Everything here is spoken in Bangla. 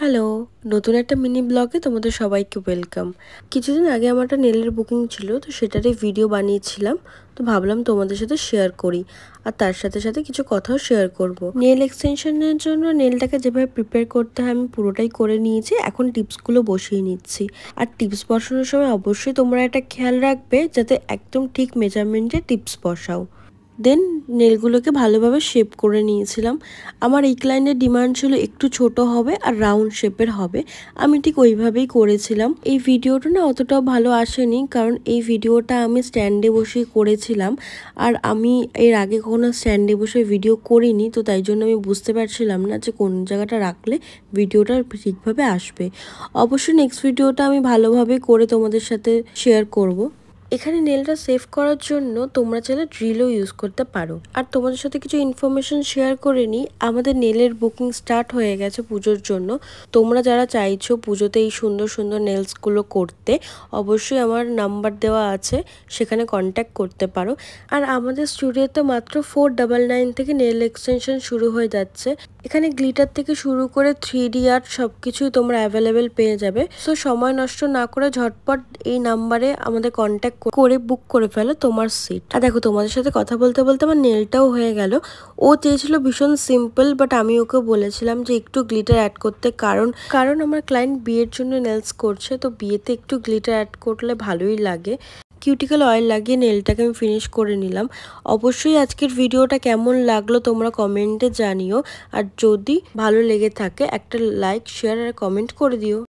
হ্যালো, নতুন একটা মিনি ব্লগে তোমাদের সবাইকে ওয়েলকাম। কিছুদিন আগে আমার একটা নেলের বুকিং ছিল, তো সেটারই ভিডিও বানিয়েছিলাম। তো ভাবলাম তোমাদের সাথে শেয়ার করি, আর তার সাথে সাথে কিছু কথাও শেয়ার করব। নেল এক্সটেনশনের জন্য নেলটাকে যেভাবে প্রিপেয়ার করতে হয় আমি পুরোটাই করে নিয়েছি। এখন টিপসগুলো বসিয়ে নিচ্ছি। আর টিপস বসানোর সময় অবশ্যই তোমরা একটা খেয়াল রাখবে যাতে একদম ঠিক মেজারমেন্টে টিপস বসাও। দেন নেলগুলোকে ভালোভাবে শেপ করে নিয়েছিলাম। আমার এই ক্লায়েন্টের ডিমান্ড ছিল একটু ছোট হবে আর রাউন্ড শেপের হবে। আমি ঠিক ওইভাবেই করেছিলাম। এই ভিডিওটা না অতটাও ভালো আসেনি, কারণ এই ভিডিওটা আমি স্ট্যান্ডে বসে করেছিলাম। আর আমি এর আগে কখনো স্ট্যান্ডে বসে ভিডিও করিনি, তো তাই জন্য আমি বুঝতে পারছিলাম না যে কোন জায়গাটা রাখলে ভিডিওটা ঠিকভাবে আসবে। অবশ্যই নেক্সট ভিডিওটা আমি ভালোভাবে করে তোমাদের সাথে শেয়ার করব। এখানে নেলটা সেভ করার জন্য তোমরা চাইলে ড্রিলও ইউজ করতে পারো। আর তোমাদের সাথে কিছু ইনফরমেশন শেয়ার করে নিই। আমাদের নেলের বুকিং স্টার্ট হয়ে গেছে পুজোর জন্য। তোমরা যারা চাইছো পুজোতে এই সুন্দর সুন্দর নেলসগুলো করতে, অবশ্যই আমার নাম্বার দেওয়া আছে, সেখানে কন্ট্যাক্ট করতে পারো। আর আমাদের স্টুডিওতে মাত্র 499 থেকে নেল এক্সটেনশন শুরু হয়ে যাচ্ছে। এখানে গ্লিটার থেকে শুরু করে 3D আর্ট সব কিছুই তোমরা অ্যাভেলেবেল পেয়ে যাবে। সো সময় নষ্ট না করে ঝটপট এই নাম্বারে আমাদের কন্ট্যাক্ট করে বুক করে ফেলো তোমার সিট। আর দেখো, তোমাদের সাথে কথা বলতে বলতে আমার নেলটাও হয়ে গেল। ও চেয়েছিল ভীষণ সিম্পল, বাট আমি ওকে বলেছিলাম যে একটু গ্লিটার অ্যাড করতে, কারণ আমার ক্লায়েন্ট বিয়ের জন্য নেলস করছে, তো বিয়েতে একটু গ্লিটার অ্যাড করলে ভালোই লাগে। কিউটিক্যাল অয়েল লাগিয়ে নেলটাকে আমি ফিনিশ করে নিলাম। অবশ্যই আজকের ভিডিওটা কেমন লাগলো তোমরা কমেন্টে জানিও। আর যদি ভালো লেগে থাকে একটা লাইক, শেয়ার আর কমেন্ট করে দিও।